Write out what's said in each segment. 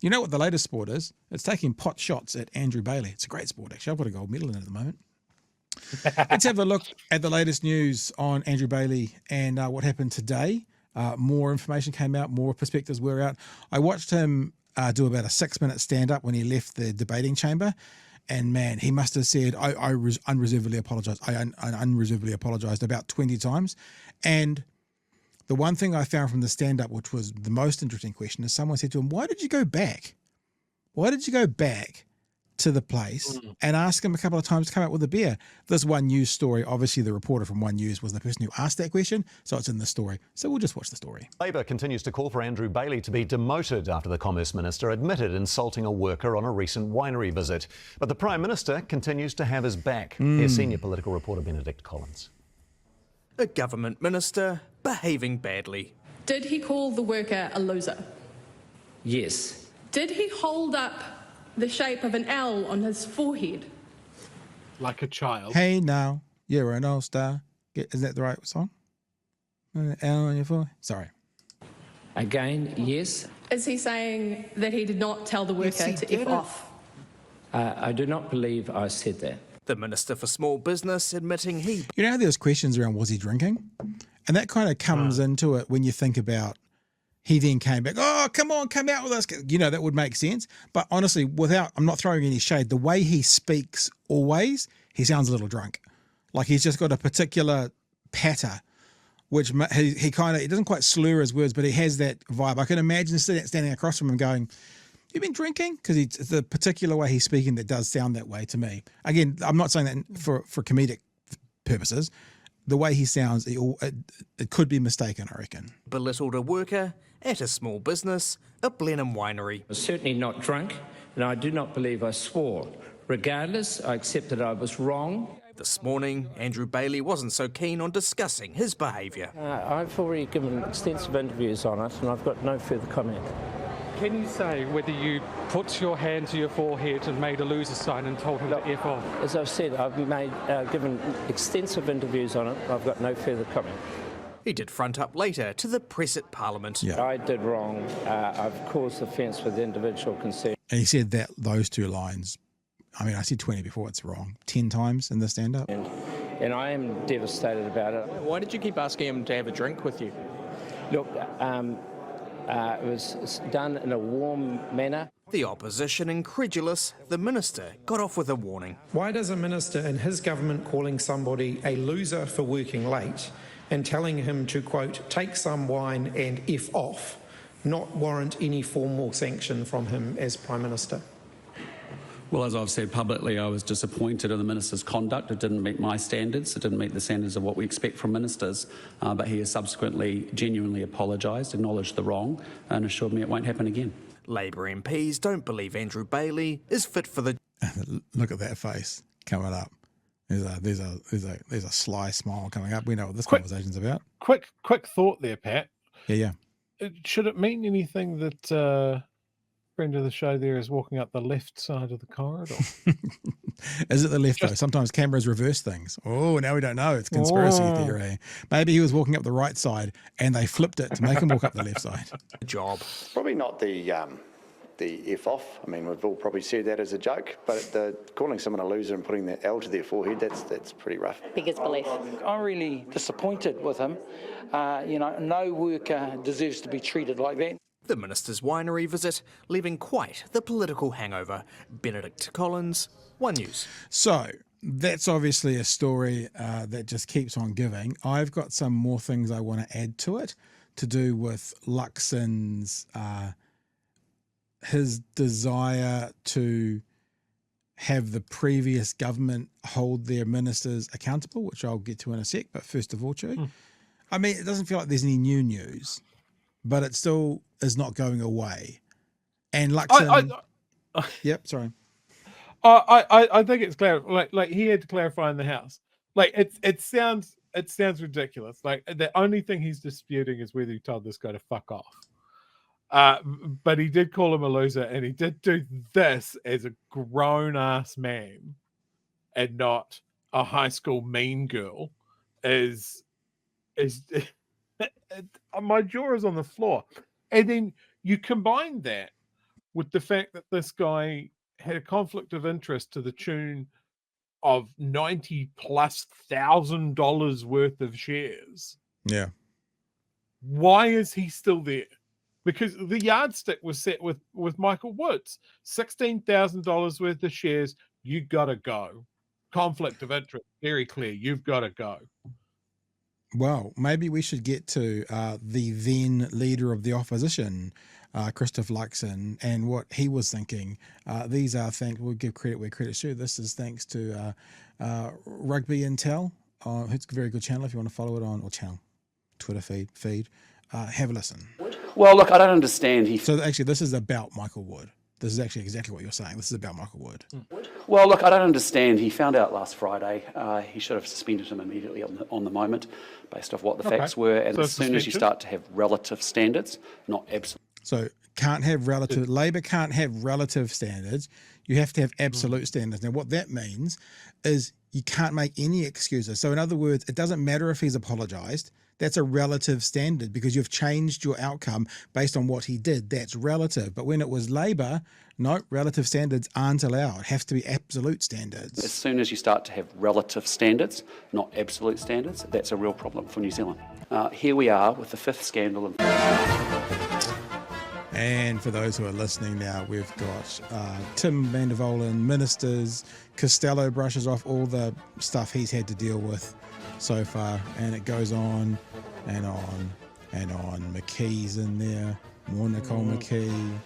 You know what the latest sport is? It's taking pot shots at Andrew Bailey. It's a great sport, actually. I've got a gold medal in it at the moment. Let's have a look at the latest news on Andrew Bailey and what happened today. More information came out, more perspectives were out. I watched him do about a 6-minute stand-up when he left the debating chamber. And man, he must have said, I unreservedly apologise. I unreservedly apologised about 20 times. And the one thing I found from the stand-up, which was the most interesting question, is someone said to him, why did you go back? Why did you go back to the place and ask him a couple of times to come out with a beer? This One News story, obviously the reporter from One News was the person who asked that question, so it's in the story. So we'll just watch the story. Labor continues to call for Andrew Bailey to be demoted after the Commerce Minister admitted insulting a worker on a recent winery visit. But the Prime Minister continues to have his back. Here's senior political reporter Benedict Collins. A government minister behaving badly. Did he call the worker a loser? Yes. Did he hold up the shape of an L on his forehead? Like a child. Hey now, you're an all-star. Is that the right song? L on your forehead? Sorry. Again, yes. Is he saying that he did not tell the worker to F off? I do not believe I said that. The Minister for Small Business admitting he... You know how there's questions around was he drinking? And that kind of comes into it when you think about he then came back, oh, come on, come out with us. You know, that would make sense. But honestly, I'm not throwing any shade, the way he speaks always, he sounds a little drunk. Like he's just got a particular patter, which he doesn't quite slur his words, but he has that vibe. I can imagine standing across from him going, you've been drinking? Because it's the particular way he's speaking that does sound that way to me. Again, I'm not saying that for comedic purposes. The way he sounds, it could be mistaken, I reckon. Belittled a worker at a small business, a Blenheim winery. I was certainly not drunk, and I do not believe I swore. Regardless, I accept that I was wrong. This morning, Andrew Bailey wasn't so keen on discussing his behaviour. I've already given extensive interviews on it, and I've got no further comment. Can you say whether you put your hand to your forehead and made a loser sign and told him to F off? As I've said, I've given extensive interviews on it. I've got no further comment. He did front up later to the press at Parliament. Yeah. I did wrong. I've caused offence with individual concern. And he said those two lines. I mean, I said 20 before, it's wrong. 10 times in the stand-up. And I am devastated about it. Why did you keep asking him to have a drink with you? Look, it was done in a warm manner. The opposition incredulous, the minister got off with a warning. Why does a minister in his government calling somebody a loser for working late and telling him to, quote, take some wine and F off, not warrant any formal sanction from him as Prime Minister? Well, as I've said publicly, I was disappointed in the minister's conduct. It didn't meet my standards. It didn't meet the standards of what we expect from ministers. But he has subsequently genuinely apologised, acknowledged the wrong, and assured me it won't happen again. Labor MPs don't believe Andrew Bailey is fit for the... Look at that face coming up. There's a sly smile coming up. We know what this conversation's about. Quick thought there, Pat. Yeah. Should it mean anything that friend of the show there is walking up the left side of the corridor? Is it the left though? Sometimes cameras reverse things. Oh, now we don't know. It's conspiracy theory. Maybe he was walking up the right side and they flipped it to make him walk up the left side. Job. Probably not the F off. I mean, we've all probably said that as a joke, but calling someone a loser and putting that L to their forehead, that's pretty rough. Biggest belief. I'm really disappointed with him. No worker deserves to be treated like that. The minister's winery visit leaving quite the political hangover. Benedict Collins, One News. So that's obviously a story that just keeps on giving. I've got some more things I want to add to it to do with Luxon's his desire to have the previous government hold their ministers accountable, which I'll get to in a sec. But first of all, Chewy, I mean, it doesn't feel like there's any new news, but it still is not going away. And Luxon... Yep, sorry. I think it's clear. Like he had to clarify in the House. Like it sounds ridiculous. Like the only thing he's disputing is whether he told this guy to fuck off. But he did call him a loser, and he did do this as a grown-ass man and not a high school mean girl. My jaw is on the floor. And then you combine that with the fact that this guy had a conflict of interest to the tune of $90,000+ worth of shares. Yeah. Why is he still there? Because the yardstick was set with Michael Woods. $16,000 worth of shares, you gotta go. Conflict of interest, very clear. You've got to go. Well, maybe we should get to the then leader of the opposition, Christopher Luxon, and what he was thinking. These are things, we'll give credit where credit's due. This is thanks to Rugby Intel. It's a very good channel if you want to follow it on, or channel, Twitter feed. Have a listen. Well, look, I don't understand. So actually, this is about Michael Wood. This is actually exactly what you're saying. This is about Michael Wood. Well, look, I don't understand. He found out last Friday. He should have suspended him immediately on the moment, based off what the facts were. And So as soon as you start to have relative standards, not absolute. So can't have relative. Labor can't have relative standards. You have to have absolute standards. Now, what that means is you can't make any excuses. So in other words, it doesn't matter if he's apologised. That's a relative standard because you've changed your outcome based on what he did. That's relative. But when it was Labor, no, relative standards aren't allowed. It has to be absolute standards. As soon as you start to have relative standards, not absolute standards, that's a real problem for New Zealand. Here we are with the fifth scandal. And for those who are listening now, we've got Tim van der Volen, ministers, Costello brushes off all the stuff he's had to deal with so far, and it goes on and on and on. McKee's in there, more Nicole McKee.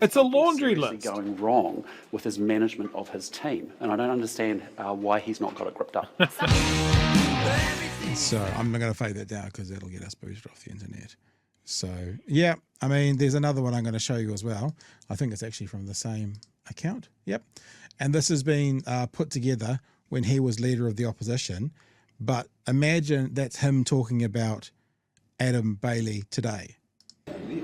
It's a laundry list going wrong with his management of his team, and I don't understand why he's not got it gripped up. So I'm not going to fade that down because that'll get us boosted off the internet. So yeah, I mean, there's another one I'm going to show you as well. I think it's actually from the same account. Yep. And this has been put together when he was leader of the opposition. But imagine that's him talking about Adam Bailey today.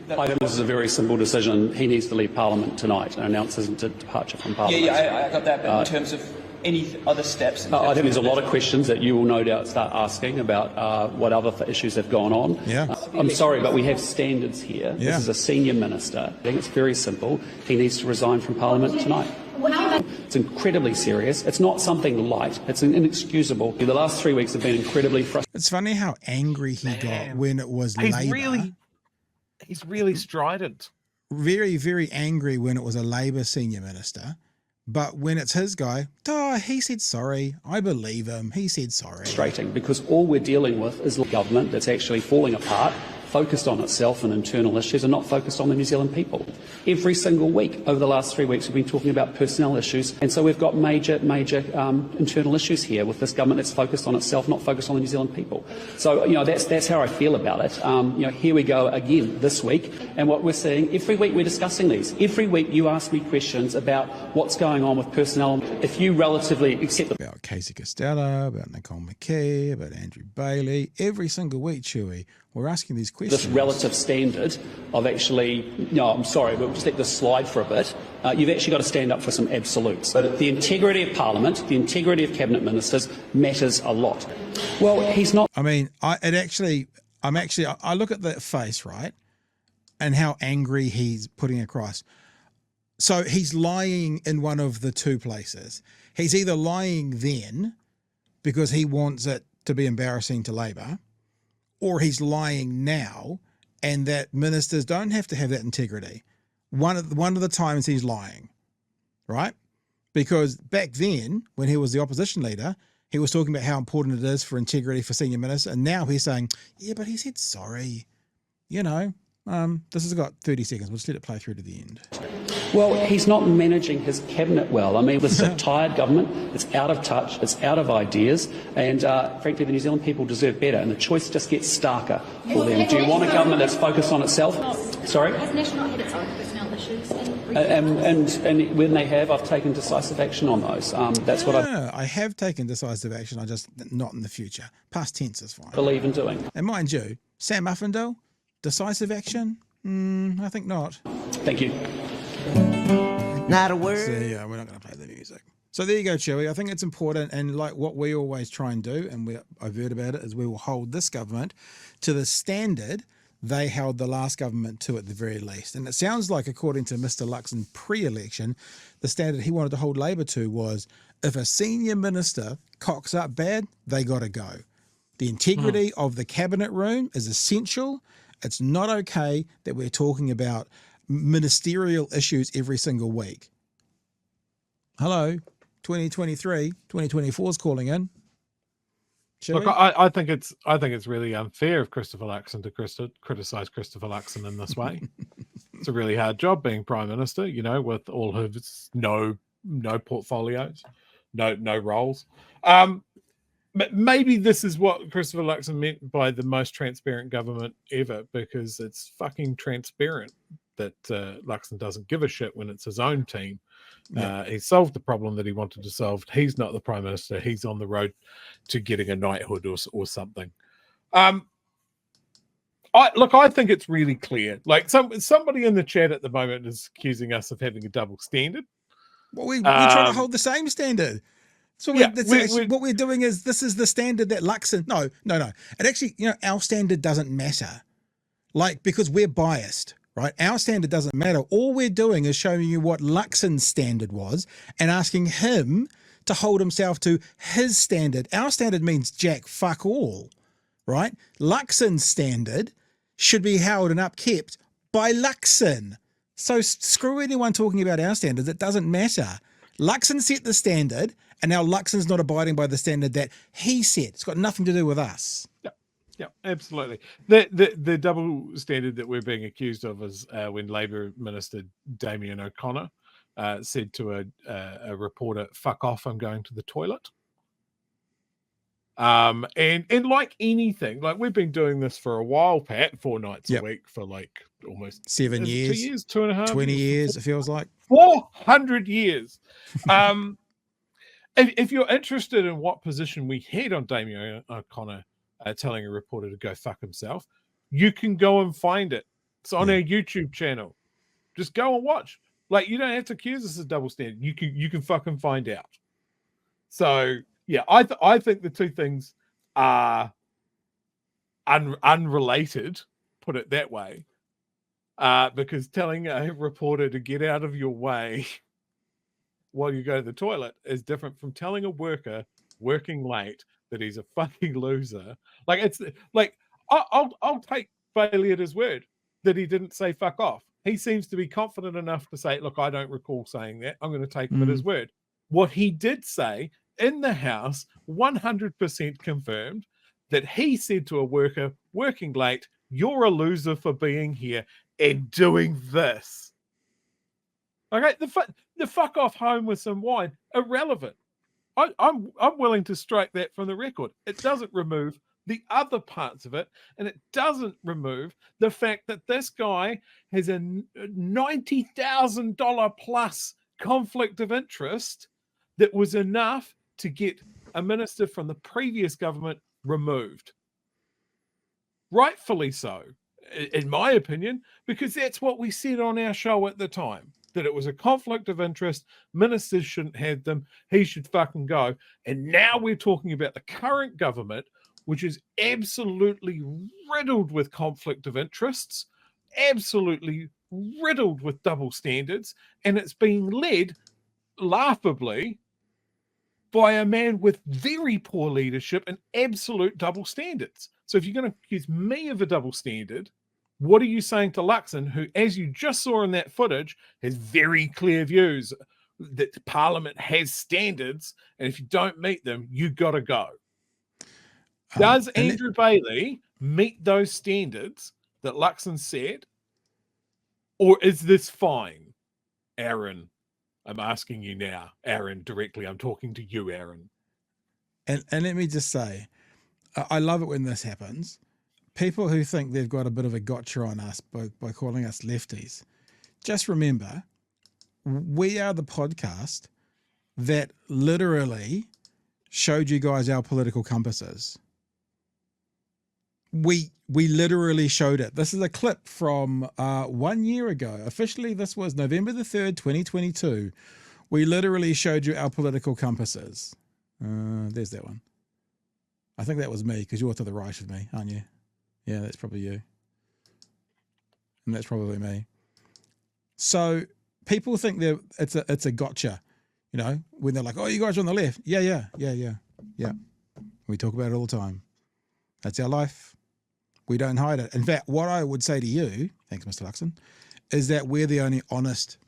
This is a very simple decision. He needs to leave Parliament tonight and announce his departure from Parliament. Yeah, I got that. But in terms of any other steps? I think there's a lot of questions that you will no doubt start asking about what other issues have gone on. Yeah. I'm sorry, but we have standards here. Yeah. This is a senior minister. I think it's very simple. He needs to resign from Parliament tonight. It's incredibly serious. It's not something light. It's inexcusable. The last 3 weeks have been incredibly frustrating. It's funny how angry he got when it was Labour. He's really strident. Very, very angry when it was a Labour senior minister. But when it's his guy, he said sorry. I believe him. He said sorry. Frustrating because all we're dealing with is a government that's actually falling apart, focused on itself and internal issues and not focused on the New Zealand people. Every single week over the last 3 weeks we've been talking about personnel issues, and so we've got major internal issues here with this government that's focused on itself, not focused on the New Zealand people. So that's how I feel about it. Here we go again this week, and what we're seeing every week we're discussing these. Every week you ask me questions about what's going on with personnel. If you relatively accept about Casey Costello, about Nicole McKee, about Andrew Bailey, every single week, Chewy, we're asking these questions. This relative standard of actually, I'm sorry, but we'll just let this slide for a bit. You've actually got to stand up for some absolutes. But the integrity of Parliament, the integrity of Cabinet Ministers matters a lot. Well, he's not. I mean, I look at the face, right, and how angry he's putting across. So he's lying in one of the two places. He's either lying then because he wants it to be embarrassing to Labor, or he's lying now, and that ministers don't have to have that integrity. One of the times he's lying, right? Because back then, when he was the opposition leader, he was talking about how important it is for integrity for senior ministers, and now he's saying, yeah, but he said sorry. This has got 30 seconds. We'll just let it play through to the end. Well, he's not managing his cabinet well. I mean, this is a tired government. It's out of touch. It's out of ideas. And frankly, the New Zealand people deserve better. And the choice just gets starker for them. Do you want a government that's focused on itself? Sorry? Has National not had its own personnel issues? And when they have, I've taken decisive action on those. That's what I have taken decisive action. I just not in the future. Past tense is fine. Believe in doing. And mind you, Sam Uffindale, decisive action? I think not. Thank you. Not a word. So yeah, we're not going to play the music. So there you go, Chewy. I think it's important, and like what we always try and do, and we're overt about it, is we will hold this government to the standard they held the last government to at the very least. And it sounds like, according to Mr. Luxon pre-election, the standard he wanted to hold Labor to was if a senior minister cocks up bad, they got to go. The integrity of the cabinet room is essential. It's not okay that we're talking about ministerial issues every single week. Hello, 2023, 2024 is calling in. Look, I think it's really unfair of Christopher Luxon to criticise Christopher Luxon in this way. It's a really hard job being Prime Minister, you know, with all his no portfolios, no roles. But maybe this is what Christopher Luxon meant by the most transparent government ever, because it's fucking transparent that Luxon doesn't give a shit when it's his own team. He solved the problem that he wanted to solve. He's not the Prime Minister. He's on the road to getting a knighthood or something. I think it's really clear. Like somebody in the chat at the moment is accusing us of having a double standard. Well, we try to hold the same standard. So what we're doing is, this is the standard that Luxon. No. It actually, our standard doesn't matter. Like, because we're biased. Right? Our standard doesn't matter. All we're doing is showing you what Luxon's standard was and asking him to hold himself to his standard. Our standard means jack fuck all, right? Luxon's standard should be held and upkept by Luxon. So screw anyone talking about our standards. It doesn't matter. Luxon set the standard, and now Luxon's not abiding by the standard that he set. It's got nothing to do with us. Yeah, absolutely. The double standard that we're being accused of is when Labor Minister Damien O'Connor said to a reporter, "Fuck off, I'm going to the toilet." And like anything, like we've been doing this for a while, Pat, 4 nights a week for like almost 7 years, 2 years, 2.5, 20 years, it feels like 400 years. If you're interested in what position we had on Damien O'Connor telling a reporter to go fuck himself, you can go and find it. It's on our YouTube channel. Just go and watch. Like, you don't have to accuse us of double standard. You can fucking find out. So yeah, I think the two things are unrelated, put it that way, because telling a reporter to get out of your way while you go to the toilet is different from telling a worker working late that he's a fucking loser. Like, it's like, I'll take Bailey at his word that he didn't say fuck off. He seems to be confident enough to say, look, I don't recall saying that. I'm going to take him at his word. What he did say in the House, 100% confirmed, that he said to a worker working late, "You're a loser for being here and doing this." Okay, the fuck off home with some wine, irrelevant. I'm willing to strike that from the record. It doesn't remove the other parts of it, and it doesn't remove the fact that this guy has a $90,000 plus conflict of interest that was enough to get a minister from the previous government removed. Rightfully so, in my opinion, because that's what we said on our show at the time, that it was a conflict of interest. Ministers shouldn't have them. He should fucking go. And now we're talking about the current government, which is absolutely riddled with conflict of interests, absolutely riddled with double standards, and it's being led, laughably, by a man with very poor leadership and absolute double standards. So if you're going to accuse me of a double standard, what are you saying to Luxon, who, as you just saw in that footage, has very clear views that the Parliament has standards, and if you don't meet them, you got to go? Does Andrew Bailey meet those standards that Luxon said? Or is this fine? Aaron, I'm asking you now. Aaron, directly. I'm talking to you, Aaron. And let me just say, I love it when this happens. People who think they've got a bit of a gotcha on us by calling us lefties, just remember, we are the podcast that literally showed you guys our political compasses. We literally showed it. This is a clip from 1 year ago. Officially, this was November the 3rd, 2022. We literally showed you our political compasses. There's that one. I think that was me, because you're to the right of me, aren't you? Yeah, that's probably you. and that's probably me. So people think that it's a gotcha, you know, when they're like, oh, you guys are on the left. Yeah. We talk about it all the time. That's our life. We don't hide it. In fact, what I would say to you, thanks, Mr. Luxon, is that we're the only honest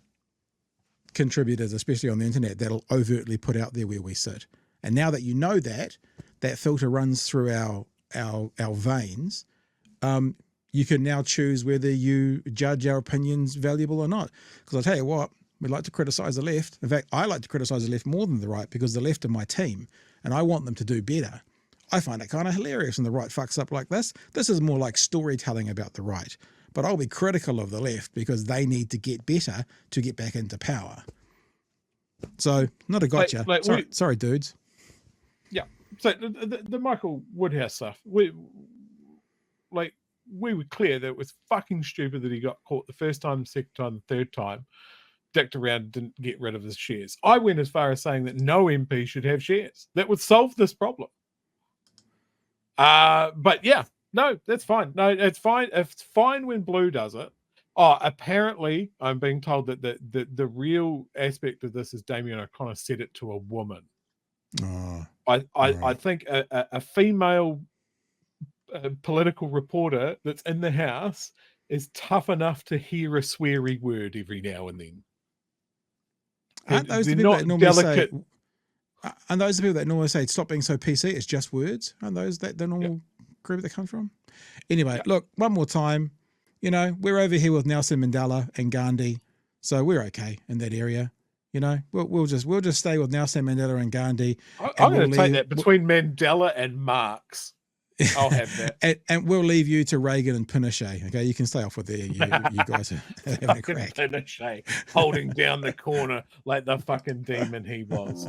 contributors, especially on the internet, that'll overtly put out there where we sit. And now that you know that filter runs through our veins, you can now choose whether you judge our opinions valuable or not. Because I'll tell you what, we like to criticize the left. In fact, I like to criticize the left more than the right because the left are my team and I want them to do better. I find it kind of hilarious when the right fucks up like this. This is more like storytelling about the right. But I'll be critical of the left because they need to get better to get back into power. So, not a gotcha. Sorry, dudes. Yeah. So the Michael Woodhouse stuff, we were clear that it was fucking stupid that he got caught the first time, second time, the third time, dicked around, didn't get rid of his shares. I went as far as saying that no MP should have shares. That would solve this problem. But yeah, no, that's fine. No, it's fine. It's fine when Blue does it. Oh, apparently I'm being told that the real aspect of this is Damien O'Connor said it to a woman. Oh, I think a female political reporter that's in the House is tough enough to hear a sweary word every now and then. Aren't those the people that normally say? And those are the people that normally say, stop being so PC, it's just words. Aren't those the normal group that comes from? Anyway, look, one more time. You know, we're over here with Nelson Mandela and Gandhi, so we're okay in that area. You know, we'll just stay with Nelson Mandela and Gandhi. I'm going to take that between Mandela and Marx. I'll have that. and we'll leave you to Reagan and Pinochet. Okay, you can stay off with there. You guys are having a crack. Pinochet holding down the corner like the fucking demon he was.